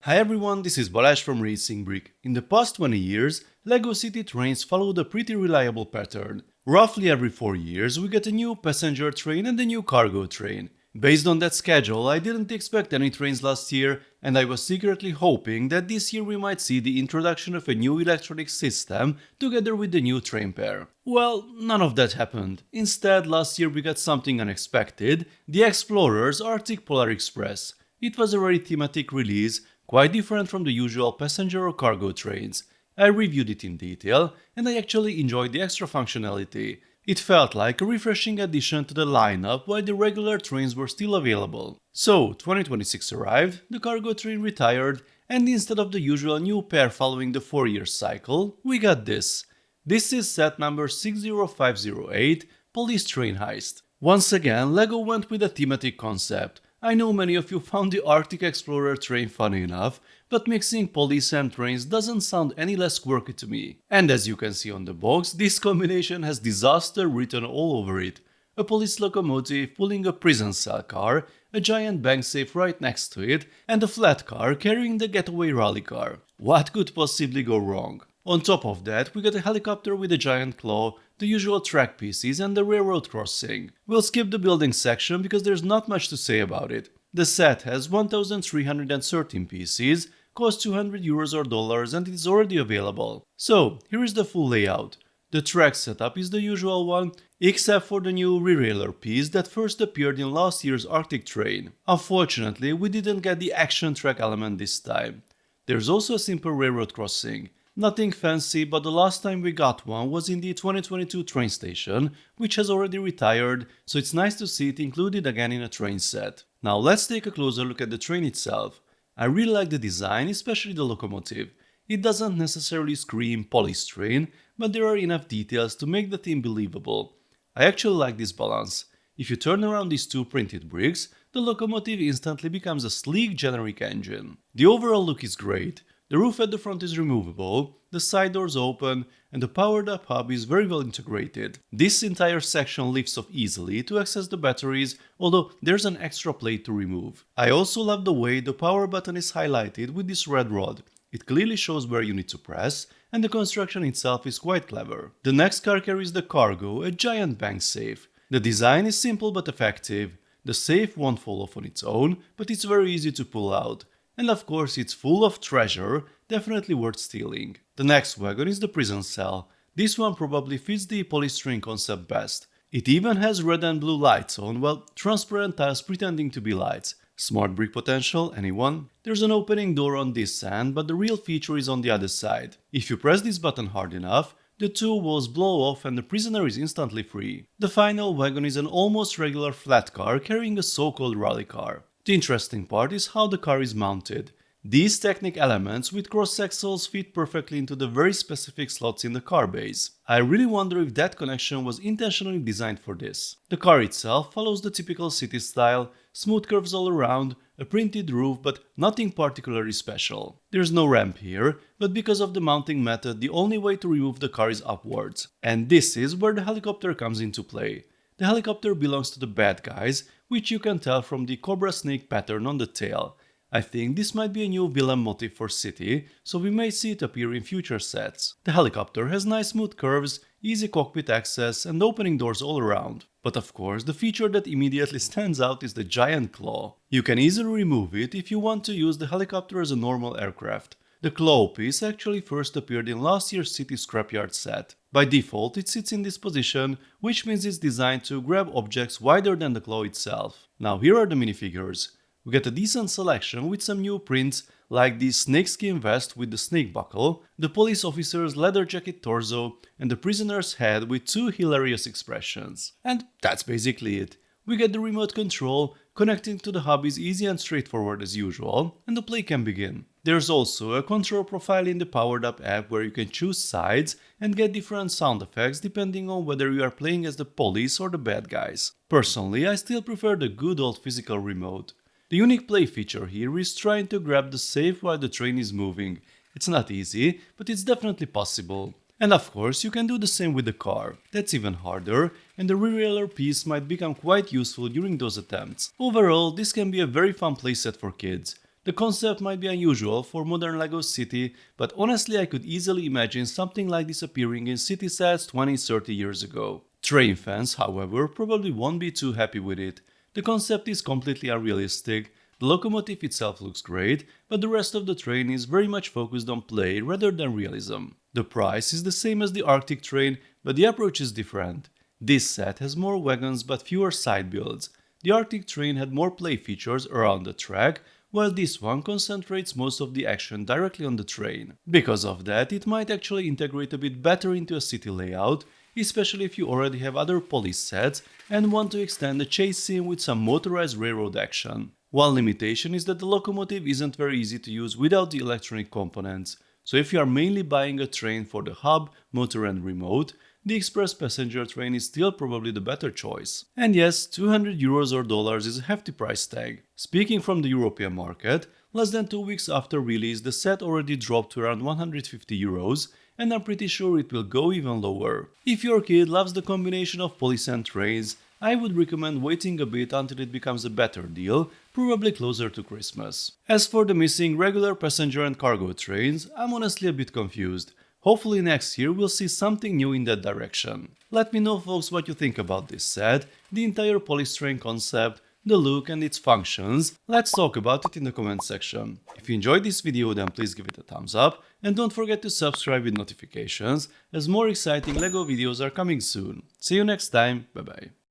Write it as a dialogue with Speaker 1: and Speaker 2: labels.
Speaker 1: Hi everyone, this is Balázs from RacingBrick. In the past 20 years, LEGO City trains followed a pretty reliable pattern. Roughly every 4 years, we get a new passenger train and a new cargo train. Based on that schedule, I didn't expect any trains last year, and I was secretly hoping that this year we might see the introduction of a new electronic system together with the new train pair. Well, none of that happened. Instead, last year we got something unexpected: the Explorer's Arctic Polar Express. It was a very thematic release, quite different from the usual passenger or cargo trains. I reviewed it in detail, and I actually enjoyed the extra functionality. It felt like a refreshing addition to the lineup while the regular trains were still available. So, 2026 arrived, the cargo train retired, and instead of the usual new pair following the 4-year cycle, we got this. This is set number 60508, Police Train Heist. Once again, LEGO went with a thematic concept. I know many of you found the Arctic Explorer train funny enough, but mixing police and trains doesn't sound any less quirky to me. And as you can see on the box, this combination has disaster written all over it. A police locomotive pulling a prison cell car, a giant bank safe right next to it, and a flat car carrying the Getaway rally car. What could possibly go wrong? On top of that, we get a helicopter with a giant claw, the usual track pieces, and the railroad crossing. We'll skip the building section because there's not much to say about it. The set has 1313 pieces, costs €200 or dollars, and it is already available. So, here is the full layout. The track setup is the usual one, except for the new re-railer piece that first appeared in last year's Arctic train. Unfortunately, we didn't get the action track element this time. There's also a simple railroad crossing. Nothing fancy, but the last time we got one was in the 2022 train station, which has already retired, so it's nice to see it included again in a train set. Now let's take a closer look at the train itself. I really like the design, especially the locomotive. It doesn't necessarily scream police train, but there are enough details to make the theme believable. I actually like this balance. If you turn around these two printed bricks, the locomotive instantly becomes a sleek generic engine. The overall look is great. The roof at the front is removable, the side doors open, and the powered up hub is very well integrated. This entire section lifts off easily to access the batteries, although there's an extra plate to remove. I also love the way the power button is highlighted with this red rod. It clearly shows where you need to press, and the construction itself is quite clever. The next car carries the cargo, a giant bank safe. The design is simple but effective. The safe won't fall off on its own, but it's very easy to pull out. And of course it's full of treasure, definitely worth stealing. The next wagon is the prison cell. This one probably fits the police train concept best. It even has red and blue lights on, well, transparent tiles pretending to be lights. Smart brick potential, anyone? There's an opening door on this end, but the real feature is on the other side. If you press this button hard enough, the two walls blow off and the prisoner is instantly free. The final wagon is an almost regular flat car carrying a so-called rally car. The interesting part is how the car is mounted. These technic elements with cross axles fit perfectly into the very specific slots in the car base. I really wonder if that connection was intentionally designed for this. The car itself follows the typical city style, smooth curves all around, a printed roof, but nothing particularly special. There's no ramp here, but because of the mounting method, the only way to remove the car is upwards. And this is where the helicopter comes into play. The helicopter belongs to the bad guys, which you can tell from the cobra snake pattern on the tail. I think this might be a new villain motif for City, so we may see it appear in future sets. The helicopter has nice smooth curves, easy cockpit access, and opening doors all around. But of course, the feature that immediately stands out is the giant claw. You can easily remove it if you want to use the helicopter as a normal aircraft. The claw piece actually first appeared in last year's City Scrapyard set. By default, it sits in this position, which means it's designed to grab objects wider than the claw itself. Now here are the minifigures. We get a decent selection with some new prints like the snakeskin vest with the snake buckle, the police officer's leather jacket torso, and the prisoner's head with two hilarious expressions. And that's basically it. We get the remote control, connecting to the hub is easy and straightforward as usual, and the play can begin. There's also a control profile in the powered up app where you can choose sides and get different sound effects depending on whether you are playing as the police or the bad guys. Personally, I still prefer the good old physical remote. The unique play feature here is trying to grab the safe while the train is moving. It's not easy, but it's definitely possible. And of course, you can do the same with the car. That's even harder, and the re-railer piece might become quite useful during those attempts. Overall, this can be a very fun playset for kids. The concept might be unusual for modern LEGO City, but honestly I could easily imagine something like this appearing in city sets 20-30 years ago. Train fans, however, probably won't be too happy with it. The concept is completely unrealistic. The locomotive itself looks great, but the rest of the train is very much focused on play rather than realism. The price is the same as the Arctic train, but the approach is different. This set has more wagons but fewer side builds. The Arctic train had more play features around the track, while this one concentrates most of the action directly on the train. Because of that, it might actually integrate a bit better into a city layout, especially if you already have other police sets and want to extend the chase scene with some motorized railroad action. One limitation is that the locomotive isn't very easy to use without the electronic components, so if you are mainly buying a train for the hub, motor and remote, the express passenger train is still probably the better choice. And yes, €200 or dollars is a hefty price tag. Speaking from the European market, less than 2 weeks after release the set already dropped to around €150, and I'm pretty sure it will go even lower. If your kid loves the combination of police and trains, I would recommend waiting a bit until it becomes a better deal, probably closer to Christmas. As for the missing regular passenger and cargo trains, I'm honestly a bit confused. Hopefully next year we'll see something new in that direction. Let me know folks what you think about this set, the entire police train concept, the look and its functions. Let's talk about it in the comment section. If you enjoyed this video then please give it a thumbs up and don't forget to subscribe with notifications as more exciting LEGO videos are coming soon. See you next time, bye bye.